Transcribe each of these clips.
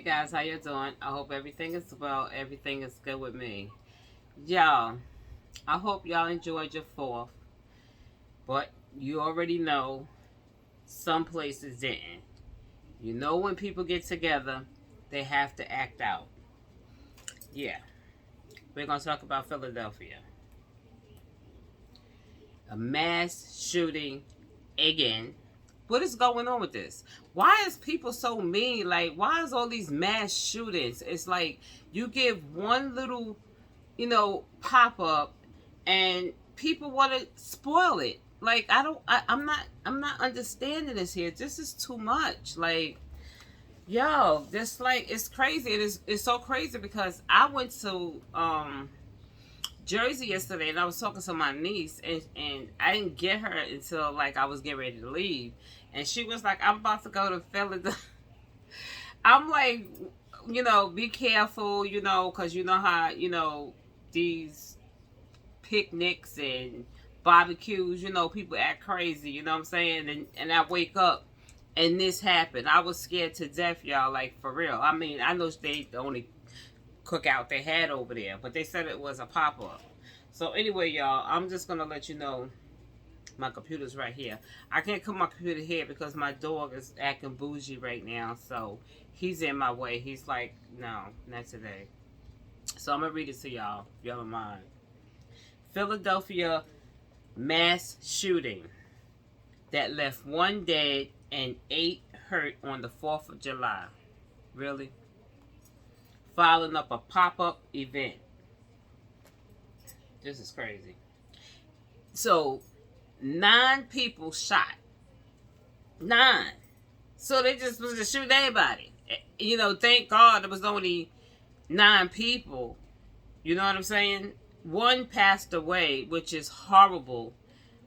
Hey guys, how you doing? I hope everything is well. Everything is good with me. Y'all, I hope y'all enjoyed your fourth, but you already know some places didn't. You know when people get together, they have to act out. Yeah, we're going to talk about Philadelphia. A mass shooting again. What is going on with this? Why is people so mean? Like, why is all these mass shootings? It's like you give one little pop up and people want to spoil it. Like I'm not understanding this here. This is too much. Like, yo, this, like, it's crazy. It's so crazy because I went to Jersey yesterday and I was talking to my niece, and I didn't get her until like I was getting ready to leave, and she was like, I'm about to go to Philadelphia. I'm like, be careful, because you know how, these picnics and barbecues, people act crazy, you know what I'm saying? And I wake up and this happened. I was scared to death, y'all, like, for real. I mean, I know they the only cookout they had over there, but they said it was a pop-up. So anyway, y'all, I'm just going to let you know my computer's right here. I can't put my computer here because my dog is acting bougie right now, so he's in my way. He's like, no, not today. So I'm going to read it to y'all, if y'all don't mind. Philadelphia mass shooting that left 1 dead and 8 hurt on the 4th of July. Really? Following up a pop-up event. This is crazy. So, 9 people shot. 9. So they just was to shoot anybody. Thank God there was only 9 people. You know what I'm saying? 1 passed away, which is horrible.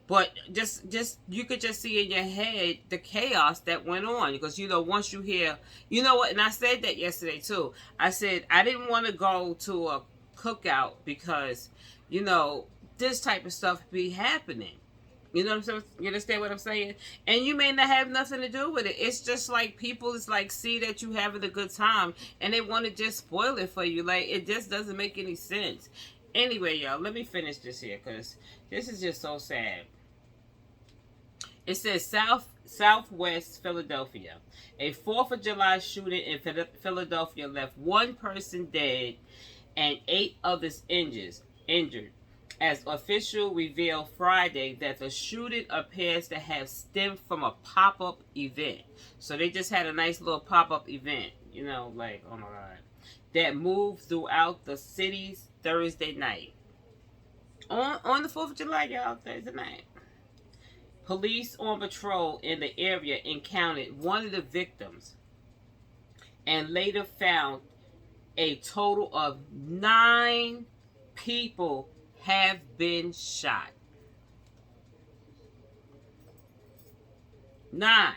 But just you could just see in your head the chaos that went on. Because, once you hear, you know what, and I said that yesterday too. I said I didn't want to go to a cookout because, this type of stuff be happening. You know what I'm saying? You understand what I'm saying? And you may not have nothing to do with it. It's just like people is like see that you having a good time and they want to just spoil it for you. Like, it just doesn't make any sense. Anyway, y'all, let me finish this here because this is just so sad. It says Southwest Philadelphia. A 4th of July shooting in Philadelphia left 1 person dead and 8 others injured. As officials revealed Friday that the shooting appears to have stemmed from a pop-up event. So they just had a nice little pop-up event, like, oh my God, that moved throughout the city's Thursday night. On the 4th of July, y'all, Thursday night. Police on patrol in the area encountered one of the victims and later found a total of 9 people have been shot. 9.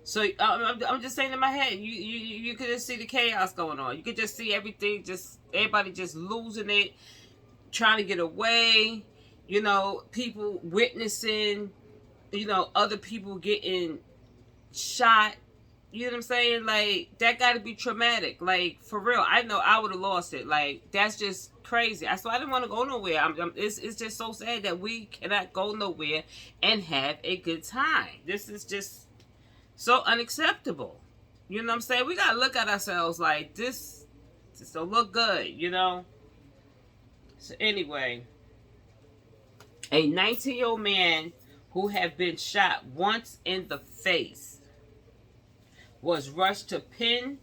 So I'm just saying in my head, you could just see the chaos going on. You could just see everything, just everybody just losing it, trying to get away. People witnessing, other people getting shot. You know what I'm saying? Like, that got to be traumatic. Like, for real. I know I would have lost it. Like, that's just crazy. So I didn't want to go nowhere. It's just so sad that we cannot go nowhere and have a good time. This is just so unacceptable. You know what I'm saying? We got to look at ourselves like, this just don't look good, So anyway, a 19-year-old man who had been shot once in the face was rushed to Penn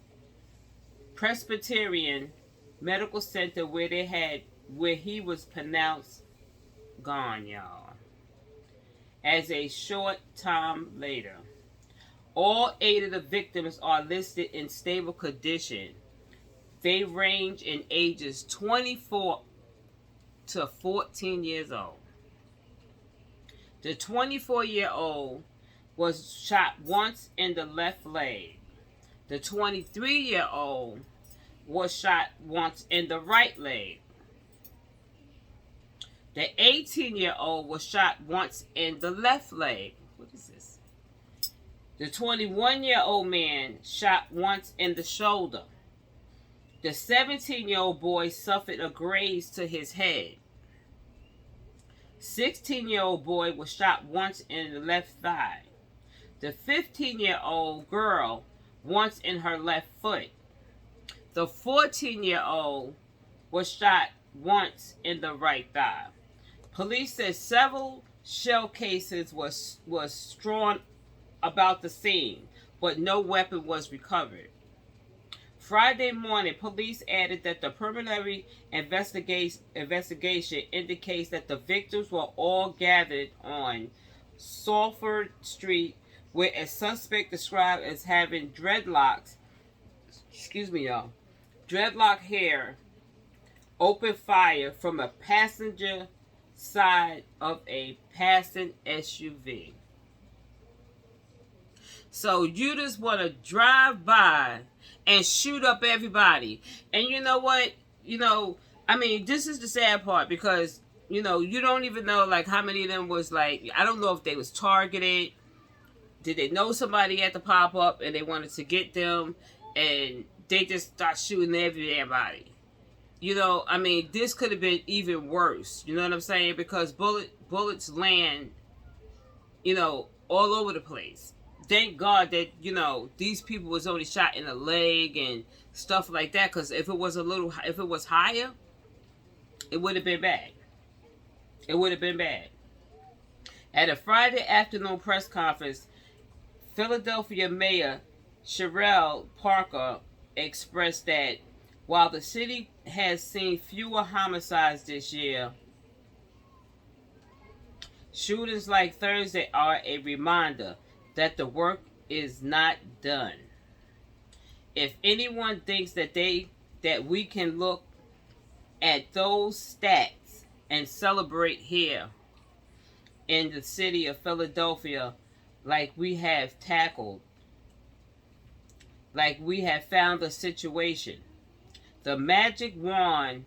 Presbyterian Medical Center where he was pronounced gone, y'all. As a short time later, all 8 of the victims are listed in stable condition. They range in ages 24 to 14 years old. The 24-year-old was shot once in the left leg. The 23-year-old was shot once in the right leg. The 18-year-old was shot once in the left leg. What is this? The 21-year-old man shot once in the shoulder. The 17-year-old boy suffered a graze to his head. 16-year-old boy was shot once in the left thigh. The 15-year-old girl once in her left foot. The 14-year-old was shot once in the right thigh. Police said several shell casings was strewn about the scene, but no weapon was recovered. Friday morning, police added that the preliminary investigation indicates that the victims were all gathered on Salford Street, where a suspect described as having dreadlock hair opened fire from a passenger side of a passing SUV. So you just want to drive by and shoot up everybody. And you know what? This is the sad part, because, you don't even know, like, how many of them was, like, I don't know if they was targeted. Did they know somebody at the pop-up and they wanted to get them, and they just start shooting everybody? This could have been even worse. You know what I'm saying? Because bullets land, all over the place. Thank God that, these people was only shot in the leg and stuff like that. Because if it was higher, it would have been bad. It would have been bad. At a Friday afternoon press conference, Philadelphia Mayor Sherelle Parker expressed that while the city has seen fewer homicides this year, shootings like Thursday are a reminder that the work is not done. If anyone thinks that we can look at those stats and celebrate here in the city of Philadelphia like we have found a situation, the magic wand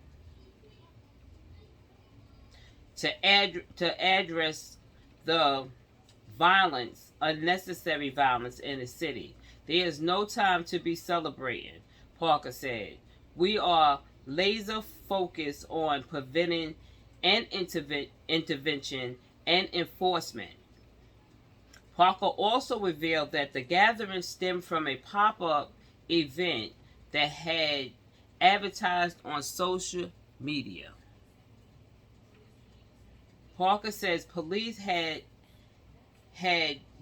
to address the unnecessary violence in the city. There is no time to be celebrating, Parker said. We are laser focused on preventing and intervention and enforcement. Parker also revealed that the gathering stemmed from a pop-up event that had advertised on social media. Parker says police had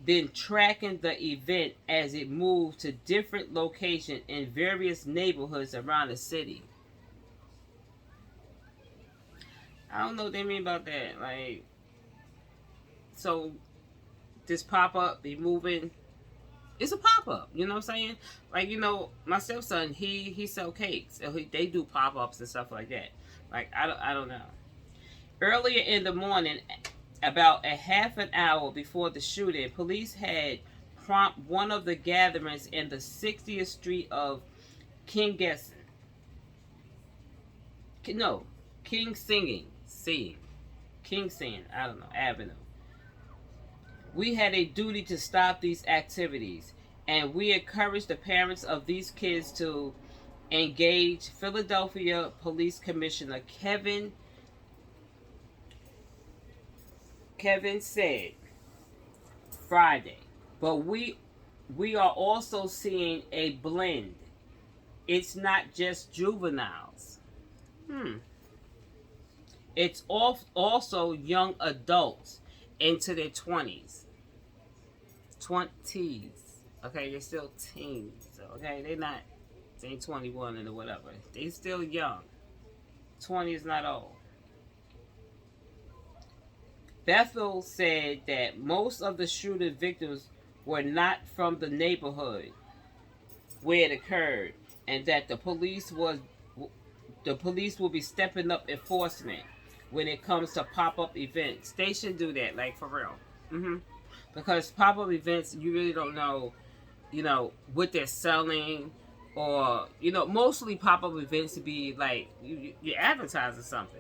been tracking the event as it moved to different locations in various neighborhoods around the city. I don't know what they mean about that. Like, so this pop-up be moving. It's a pop-up, you know what I'm saying? Like, my stepson, he sell cakes. So they do pop-ups and stuff like that. Like, I don't know. Earlier in the morning, about a half an hour before the shooting, police had prompted one of the gatherings in the 60th Street of King Singing, Avenue. We had a duty to stop these activities, and we encourage the parents of these kids to engage. Philadelphia Police Commissioner Kevin said Friday. But we are also seeing a blend. It's not just juveniles. It's also young adults into their 20s. Okay, they're still teens. Okay, they ain't 21 and whatever. They still young. 20 is not old. Bethel said that most of the shooting victims were not from the neighborhood where it occurred, and that the police will be stepping up enforcement when it comes to pop-up events. They should do that, like, for real. Because pop-up events, you really don't know, what they're selling, or, mostly pop-up events to be like you're advertising something.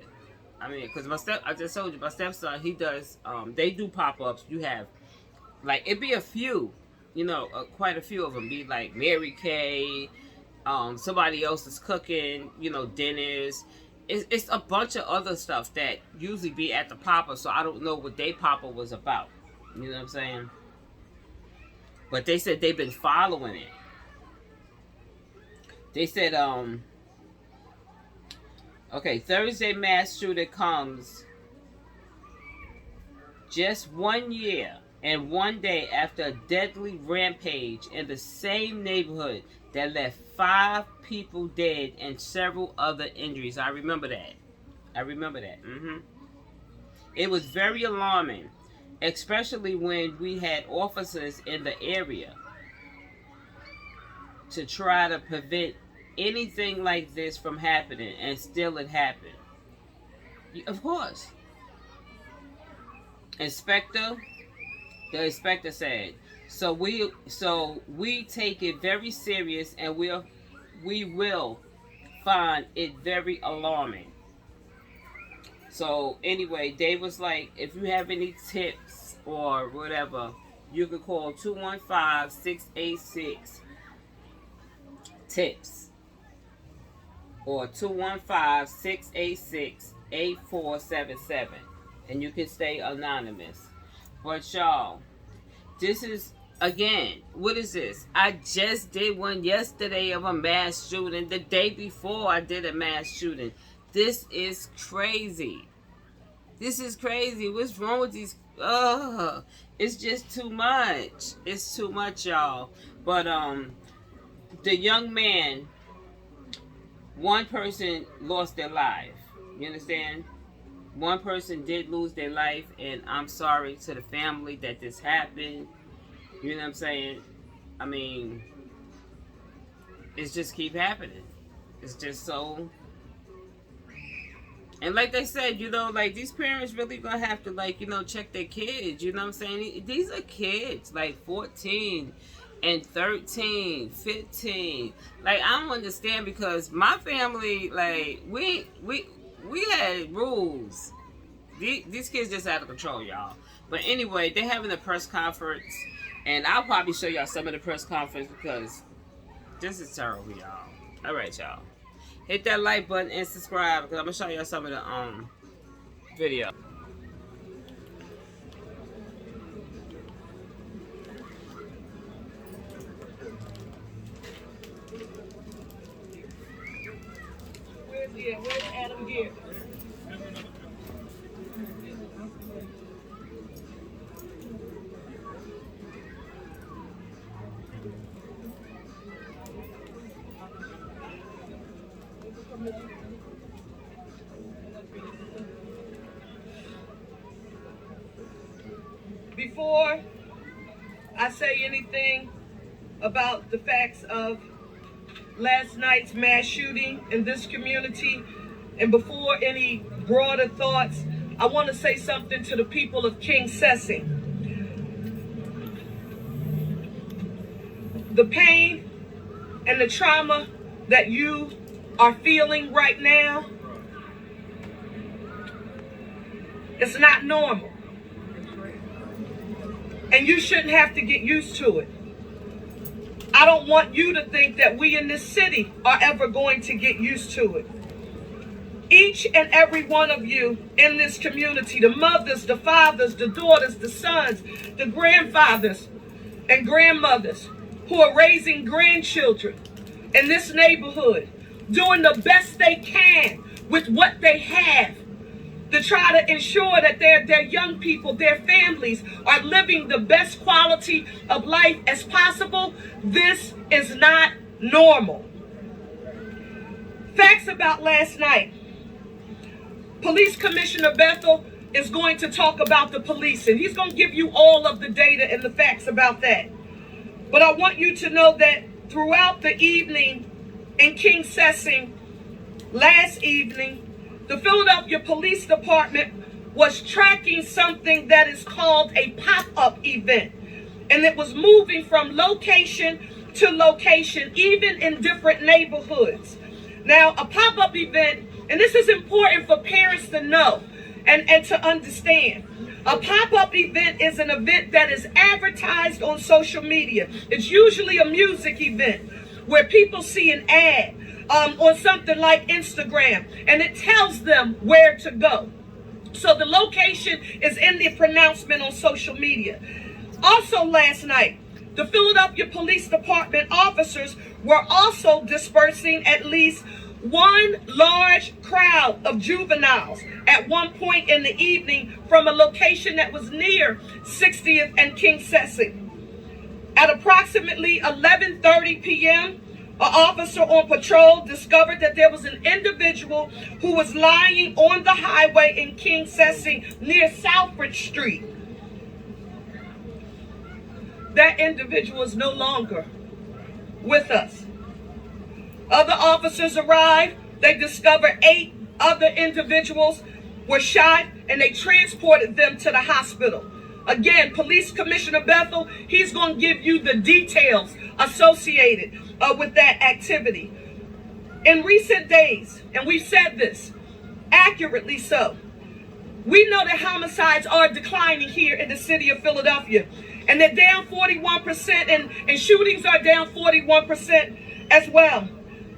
Because I just told you, my stepson, he does, they do pop-ups. You have, like, it'd be a few. quite a few of them be like Mary Kay. Somebody else is cooking, dinners. It's a bunch of other stuff that usually be at the Papa, so I don't know what they Papa was about. You know what I'm saying? But they said they've been following it. They said, okay, Thursday mass shooter comes just 1 year and 1 day after a deadly rampage in the same neighborhood that left 5 people dead and several other injuries. I remember that. It was very alarming, especially when we had officers in the area to try to prevent anything like this from happening, and still it happened. Of course. The inspector said, so we take it very serious, and we will find it very alarming. So anyway, Dave was like, if you have any tips or whatever, you can call 215-686-TIPS or 215-686-8477, and you can stay anonymous. But y'all, this is, again, what is this? I just did one yesterday of a mass shooting. The day before I did a mass shooting. This is crazy. What's wrong with these? It's just too much. It's too much, y'all. But the young man, one person lost their life. You understand? One person did lose their life, and I'm sorry to the family that this happened. You know what I'm saying? I mean, it's just keep happening. It's just so. And like they said, like these parents really gonna have to check their kids. You know what I'm saying? These are kids, like 14 and 13, 15. Like, I don't understand, because my family, like, we had rules. These kids just out of control, y'all. But anyway, they're having a press conference, and I'll probably show y'all some of the press conference, because this is terrible, y'all. All right, y'all. Hit that like button and subscribe, because I'm going to show y'all some of the video. Where's Adam Gear? Before I say anything about the facts of last night's mass shooting in this community, and before any broader thoughts, I want to say something to the people of King Sessi. The pain and the trauma that you are feeling right now, it's not normal. And you shouldn't have to get used to it. I don't want you to think that we in this city are ever going to get used to it. Each and every one of you in this community, the mothers, the fathers, the daughters, the sons, the grandfathers and grandmothers who are raising grandchildren in this neighborhood, doing the best they can with what they have to try to ensure that their young people, their families, are living the best quality of life as possible. This is not normal. Facts about last night. Police Commissioner Bethel is going to talk about the police, and he's going to give you all of the data and the facts about that. But I want you to know that throughout the evening in King Sessi last evening, the Philadelphia Police Department was tracking something that is called a pop-up event. And it was moving from location to location, even in different neighborhoods. Now, a pop-up event, and this is important for parents to know, and to understand. A pop-up event is an event that is advertised on social media. It's usually a music event where people see an ad on something like Instagram, and it tells them where to go. So the location is in the pronouncement on social media. Also last night, the Philadelphia Police Department officers were also dispersing at least one large crowd of juveniles at one point in the evening from a location that was near 60th and King Cecil. At approximately 11:30 p.m., an officer on patrol discovered that there was an individual who was lying on the highway in King Cecil near Southbridge Street. That individual is no longer with us. Other officers arrived. They discovered 8 other individuals were shot, and they transported them to the hospital. Again, Police Commissioner Bethel, he's going to give you the details associated with that activity. In recent days, and we've said this accurately so, we know that homicides are declining here in the city of Philadelphia, and they're down 41%, and shootings are down 41% as well.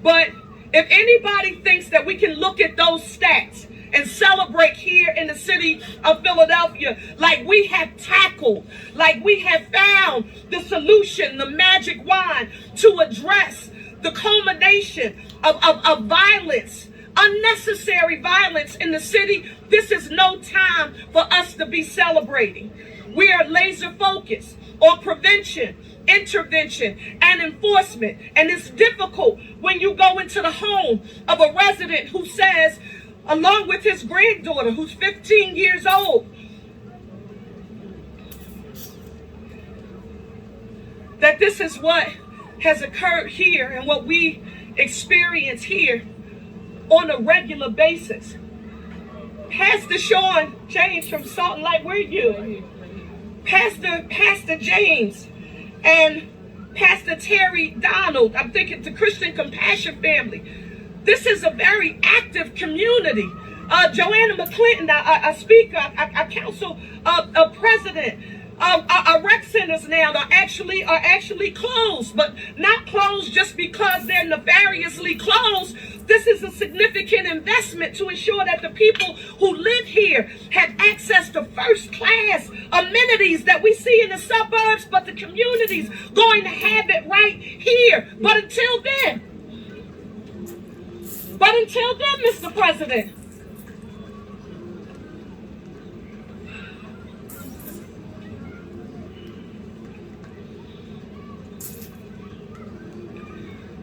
But if anybody thinks that we can look at those stats and celebrate here in the city of Philadelphia like we have tackled, like we have found the solution, the magic wand to address the culmination of violence, unnecessary violence in the city, this is no time for us to be celebrating. We are laser focused on prevention, intervention, and enforcement. And it's difficult when you go into the home of a resident who says, along with his granddaughter who's 15 years old, that this is what has occurred here and what we experience here on a regular basis. Pastor Sean James from Salt and Light, where are you? Pastor James and Pastor Terry Donald, I'm thinking the Christian Compassion family. This is a very active community. Joanna McClinton, a speaker, a council president. Our rec centers now are actually closed, but not closed just because they're nefariously closed. This is a significant investment to ensure that the people who live here have access to first-class amenities that we see in the suburbs, but the community's going to have it right here. But until then, Mr. President,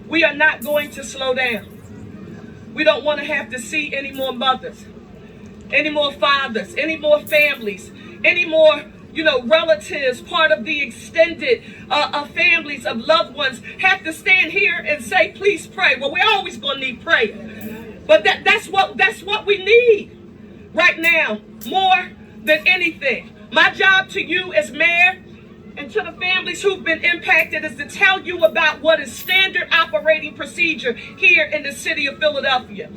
we are not going to slow down. We don't want to have to see any more mothers, any more fathers, any more families, any more, relatives, part of the extended families of loved ones have to stand here and say, please pray. Well, we're always going to need prayer. But that's what we need right now, more than anything. My job to you as mayor and to the families who've been impacted is to tell you about what is standard operating procedure here in the city of Philadelphia.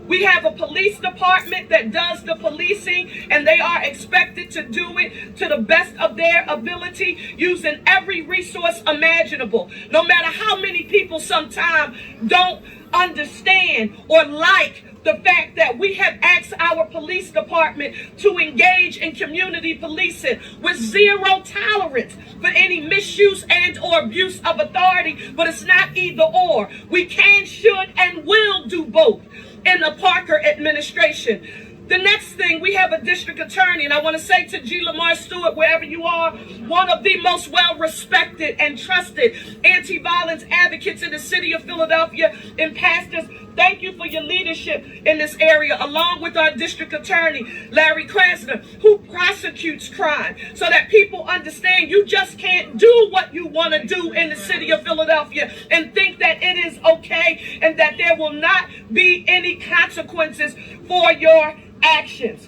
We have a police department that does the policing, and they are expected to do it to the best of their ability, using every resource imaginable. No matter how many people sometimes don't understand or like the fact that we have asked our police department to engage in community policing with zero tolerance for any misuse and or abuse of authority, but it's not either or. We can, should, and will do both in the Parker administration. The next thing, we have a district attorney, and I want to say to G. Lamar Stewart, wherever you are, one of the most well-respected and trusted anti-violence advocates in the city of Philadelphia, and pastors, thank you for your leadership in this area, along with our district attorney, Larry Krasner, who prosecutes crime, so that people understand you just can't do what you want to do in the city of Philadelphia and think that it is okay and that there will not be any consequences for your actions.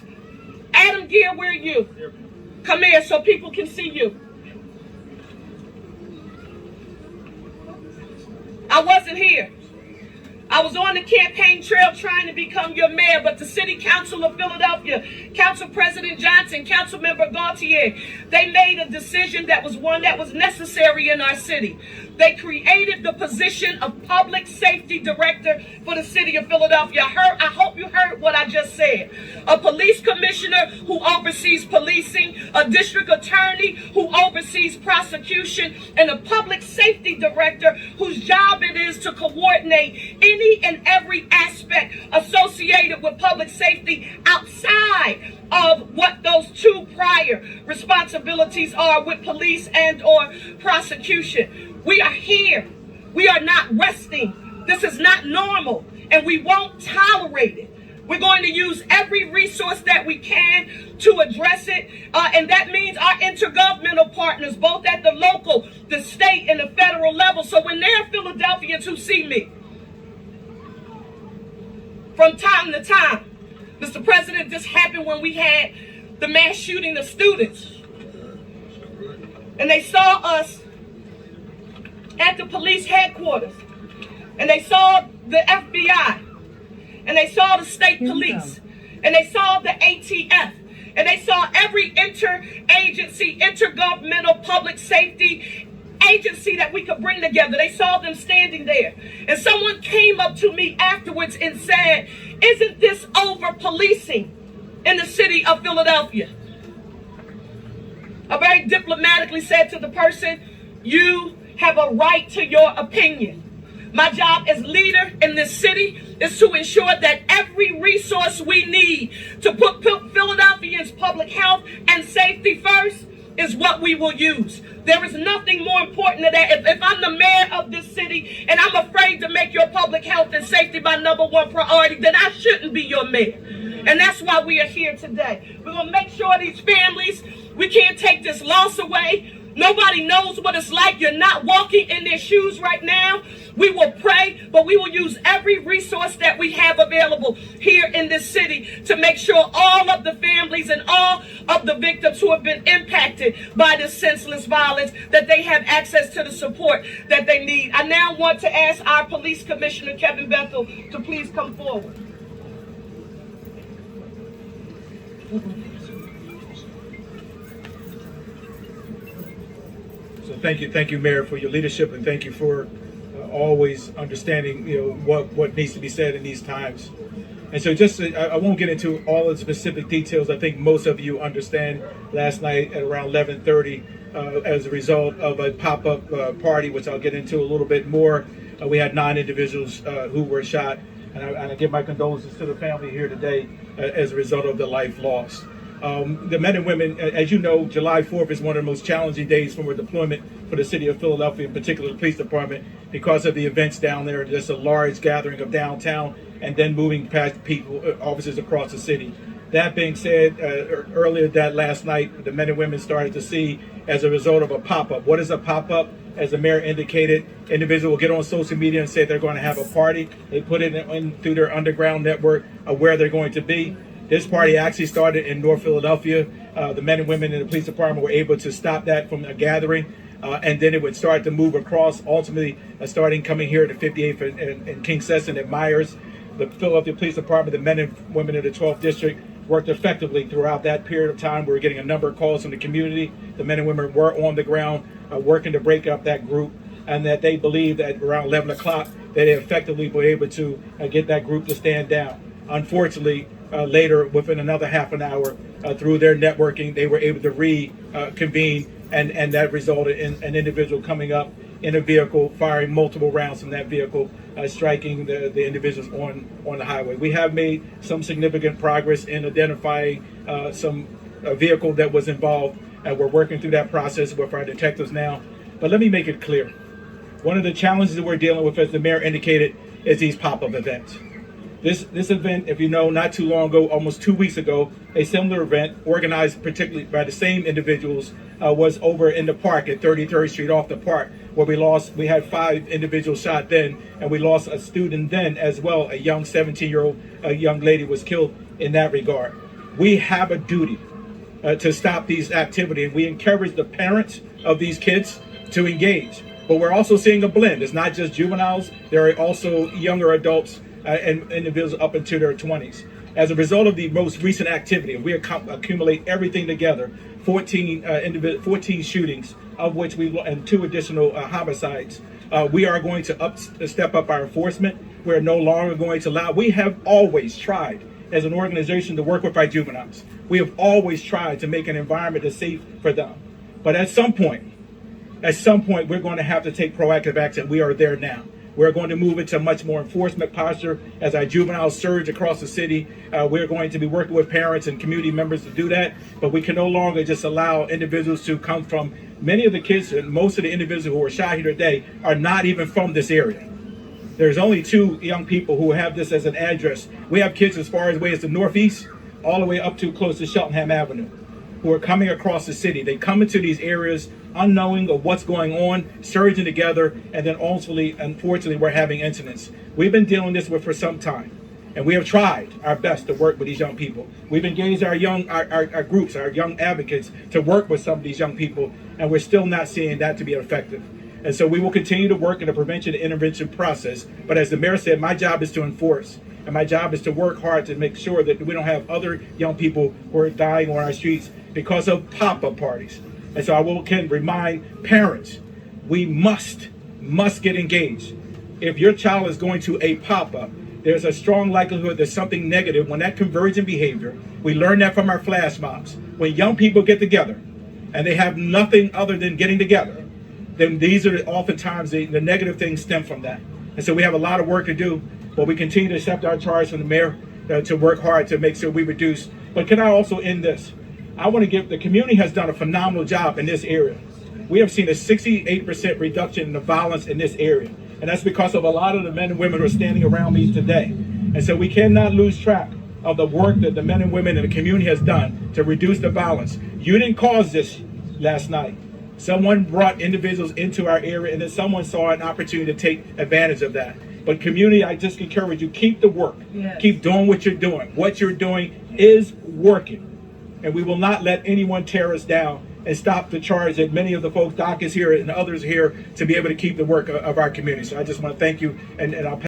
Adam Gear, where are you? Come here so people can see you. I wasn't here. I was on the campaign trail trying to become your mayor, but the City Council of Philadelphia, Council President Johnson, Council Member Gaultier, they made a decision that was one that was necessary in our city. They created the position of Public Safety Director for the City of Philadelphia. I hope you heard what I just said. A police commissioner who oversees policing, a district attorney who oversees prosecution, and a public safety director whose job it is to coordinate any and every aspect associated with public safety outside of what those two prior responsibilities are with police and or prosecution. We are here. We are not resting. This is not normal, and we won't tolerate it. We're going to use every resource that we can to address it, and that means our intergovernmental partners, both at the local, the state, and the federal level. So when there are Philadelphians who see me from time to time, Mr. President, this happened when we had the mass shooting of students, and they saw us at the police headquarters, and they saw the FBI, and they saw the state police, and they saw the ATF, and they saw every interagency, intergovernmental public safety agency that we could bring together. They saw them standing there, and someone came up to me afterwards and said, "Isn't this over policing in the city of Philadelphia?" I very diplomatically said to the person, "You have a right to your opinion. My job as leader in this city is to ensure that every resource we need to put Philadelphians' public health and safety first is what we will use. There is nothing more important than that. If I'm the mayor of this city and I'm afraid to make your public health and safety my number one priority, then I shouldn't be your mayor." And that's why we are here today. We're going to make sure these families, we can't take this loss away. Nobody knows what it's like. You're not walking in their shoes right now. We will pray, but we will use every resource that we have available here in this city to make sure all of the families and all of the victims who have been impacted by this senseless violence, that they have access to the support that they need. I now want to ask our Police Commissioner, Kevin Bethel, to please come forward. So thank you, Mayor, for your leadership, and thank you for always understanding, what needs to be said in these times. And so, I won't get into all of the specific details. I think most of you understand. Last night at around 11:30, as a result of a pop-up party, which I'll get into a little bit more, we had 9 individuals who were shot, and I give my condolences to the family here today as a result of the life lost. The men and women, as you know, July 4th is one of the most challenging days from a deployment for the city of Philadelphia, in particular the police department, because of the events down there. Just a large gathering of downtown and then moving past people, officers across the city. That being said, earlier that last night, the men and women started to see, as a result of a pop-up. What is a pop-up? As the mayor indicated, individuals will get on social media and say they're going to have a party. They put it in through their underground network of where they're going to be. This party actually started in North Philadelphia. The men and women in the police department were able to stop that from a gathering, and then it would start to move across, ultimately starting coming here to 58th and King Sesson at Myers. The Philadelphia Police Department, the men and women in the 12th District, worked effectively throughout that period of time. We were getting a number of calls from the community. The men and women were on the ground working to break up that group, and that they believed that around 11 o'clock that they effectively were able to get that group to stand down. Unfortunately, later, within another half an hour, through their networking, they were able to reconvene, and that resulted in an individual coming up in a vehicle, firing multiple rounds from that vehicle, striking the individuals on the highway. We have made some significant progress in identifying some vehicle that was involved, and we're working through that process with our detectives now. But let me make it clear. One of the challenges that we're dealing with, as the mayor indicated, is these pop-up events. This event, if you know, not too long ago, almost 2 weeks ago, a similar event organized particularly by the same individuals was over in the park at 33rd Street off the park, where we had 5 individuals shot then, and we lost a student then as well. A young 17-year-old young lady was killed in that regard. We have a duty to stop these activities, and we encourage the parents of these kids to engage. But we're also seeing a blend. It's not just juveniles. There are also younger adults and individuals up into their 20s. As a result of the most recent activity, we accumulate everything together, 14 shootings, of which and 2 additional homicides. We are going to step up our enforcement. We're no longer going to allow. We have always tried as an organization to work with our juveniles. We have always tried to make an environment that's safe for them. But at some point, we're going to have to take proactive action. We are there now. We're going to move into a much more enforcement posture as our juveniles surge across the city. We're going to be working with parents and community members to do that. But we can no longer just allow individuals to come from. Many of the kids and most of the individuals who were shot here today are not even from this area. There's only 2 young people who have this as an address. We have kids as far away as the Northeast, all the way up to close to Cheltenham Avenue, who are coming across the city. They come into these areas unknowing of what's going on, surging together, and then ultimately, unfortunately, we're having incidents. We've been dealing this with for some time, and we have tried our best to work with these young people. We've engaged our groups, our young advocates, to work with some of these young people, and we're still not seeing that to be effective. And so we will continue to work in the prevention and intervention process. But as the mayor said, my job is to enforce. And my job is to work hard to make sure that we don't have other young people who are dying on our streets because of pop-up parties. And so I will again remind parents, we must get engaged. If your child is going to a pop-up, there's a strong likelihood there's something negative when that convergent behavior. We learn that from our flash mobs. When young people get together and they have nothing other than getting together, then these are oftentimes the negative things stem from that. And so we have a lot of work to do, but we continue to accept our charge from the mayor to work hard to make sure we reduce. But can I also end this? I want to give, the community has done a phenomenal job in this area. We have seen a 68% reduction in the violence in this area. And that's because of a lot of the men and women who are standing around me today. And so we cannot lose track of the work that the men and women in the community has done to reduce the violence. You didn't cause this last night. Someone brought individuals into our area, and then someone saw an opportunity to take advantage of that. But community, I just encourage you, keep the work. Yes. Keep doing what you're doing. What you're doing is working. And we will not let anyone tear us down and stop the charge that many of the folks, Doc is here and others here, to be able to keep the work of our community. So I just want to thank you, and I'll